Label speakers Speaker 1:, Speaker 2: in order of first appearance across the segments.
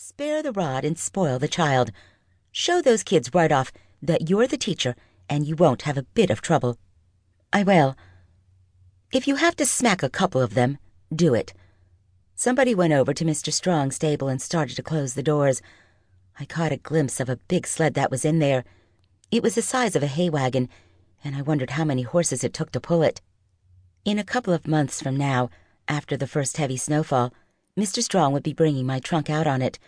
Speaker 1: Spare the rod and spoil the child. Show those kids right off that you're the teacher and you won't have a bit of trouble. I will. If you have to smack a couple of them, do it. Somebody went over to Mr. Strong's stable and started to close the doors. I caught a glimpse of a big sled that was in there. It was the size of a hay wagon, and I wondered how many horses it took to pull it. In a couple of months from now, after the first heavy snowfall, Mr. Strong would be bringing my trunk out on it.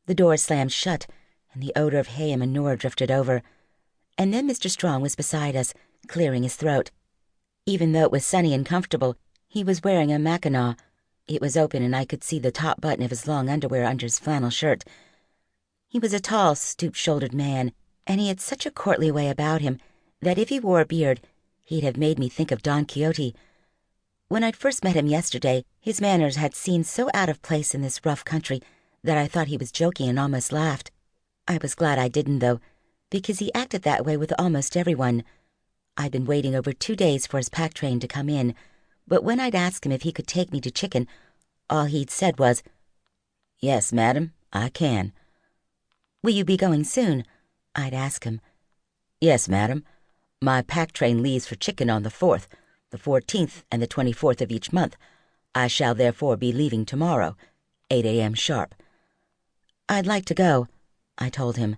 Speaker 1: The door slammed shut, and the odor of hay and manure drifted over. And then Mr. Strong was beside us, clearing his throat. Even though it was sunny and comfortable, he was wearing a mackinaw. It was open, and I could see the top button of his long underwear under his flannel shirt. He was a tall, stoop-shouldered man, and he had such a courtly way about him that if he wore a beard, he'd have made me think of Don Quixote. When I'd first met him yesterday, his manners had seemed so out of place in this rough country that I thought he was joking and almost laughed. I was glad I didn't, though, because he acted that way with almost everyone. I'd been waiting over 2 days for his pack train to come in, but when I'd asked him if he could take me to Chicken, all he'd said was, "Yes, madam, I can." "Will you be going soon?" I'd ask him. "Yes, madam. My pack train leaves for Chicken on the 4th, the 14th, and the 24th of each month. I shall therefore be leaving tomorrow, 8 a.m. sharp." "I'd like to go," I told him.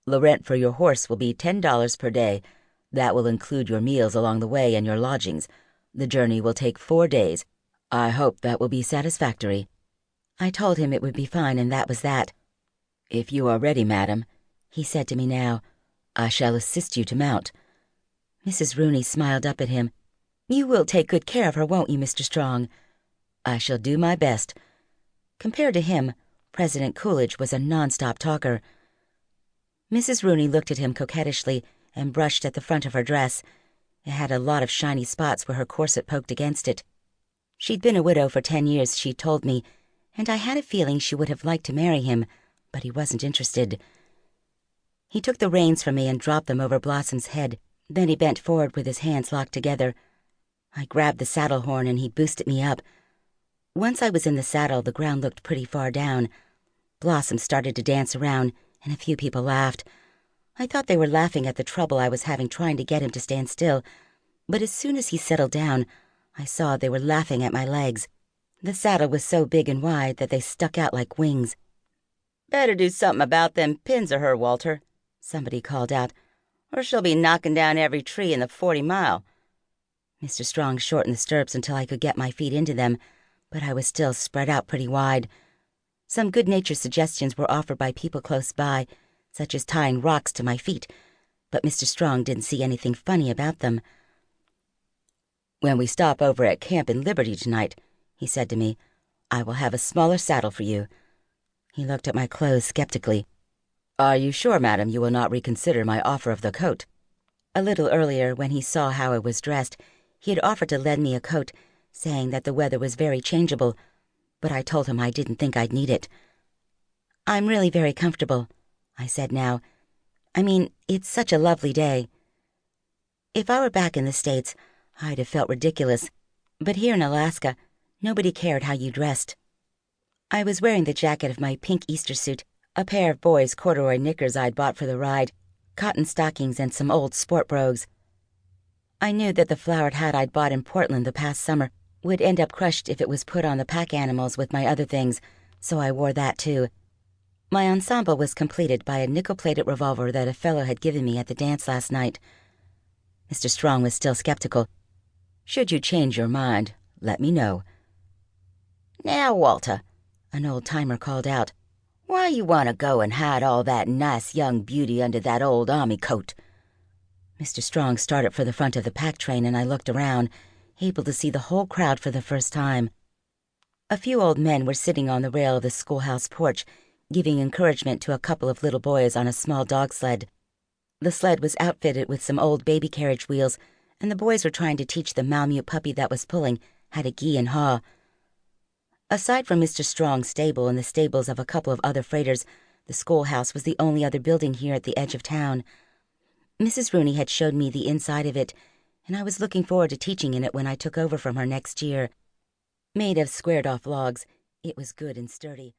Speaker 1: "The rent for your horse will be $10 per day. That will include your meals along the way and your lodgings. The journey will take 4 days. I hope that will be satisfactory." I told him it would be fine, and that was that. "If you are ready, madam," he said to me now, "I shall assist you to mount." Mrs. Rooney smiled up at him. "You will take good care of her, won't you, Mr. Strong?" "I shall do my best." Compared to him, President Coolidge was a non-stop talker. Mrs. Rooney looked at him coquettishly and brushed at the front of her dress. It had a lot of shiny spots where her corset poked against it. She'd been a widow for 10 years, she told me, and I had a feeling she would have liked to marry him, but he wasn't interested. He took the reins from me and dropped them over Blossom's head. Then he bent forward with his hands locked together. I grabbed the saddle horn and he boosted me up. Once I was in the saddle, the ground looked pretty far down. Blossom started to dance around, and a few people laughed. I thought they were laughing at the trouble I was having trying to get him to stand still, but as soon as he settled down, I saw they were laughing at my legs. The saddle was so big and wide that they stuck out like wings. "Better do something about them pins of her, Walter," somebody called out, "or she'll be knocking down every tree in the 40 Mile. Mr. Strong shortened the stirrups until I could get my feet into them, but I was still spread out pretty wide. Some good-natured suggestions were offered by people close by, such as tying rocks to my feet, but Mr. Strong didn't see anything funny about them. "When we stop over at Camp in Liberty tonight," he said to me, "I will have a smaller saddle for you." He looked at my clothes skeptically. "Are you sure, madam, you will not reconsider my offer of the coat?" A little earlier, when he saw how I was dressed, he had offered to lend me a coat, saying that the weather was very changeable, but I told him I didn't think I'd need it. "I'm really very comfortable," I said now. "I mean, it's such a lovely day." If I were back in the States, I'd have felt ridiculous, but here in Alaska, nobody cared how you dressed. I was wearing the jacket of my pink Easter suit, a pair of boys' corduroy knickers I'd bought for the ride, cotton stockings, and some old sport brogues. I knew that the flowered hat I'd bought in Portland the past summer would end up crushed if it was put on the pack animals with my other things, so I wore that too. My ensemble was completed by a nickel-plated revolver that a fellow had given me at the dance last night. Mr. Strong was still skeptical. "Should you change your mind, let me know." "Now, Walter," an old-timer called out, "why you want to go and hide all that nice young beauty under that old army coat?" Mr. Strong started for the front of the pack train, and I looked around, able to see the whole crowd for the first time. A few old men were sitting on the rail of the schoolhouse porch, giving encouragement to a couple of little boys on a small dog sled. The sled was outfitted with some old baby carriage wheels, and the boys were trying to teach the Malamute puppy that was pulling how to gee and haw. Aside from Mr. Strong's stable and the stables of a couple of other freighters, the schoolhouse was the only other building here at the edge of town. Mrs. Rooney had showed me the inside of it, and I was looking forward to teaching in it when I took over from her next year. Made of squared-off logs, it was good and sturdy.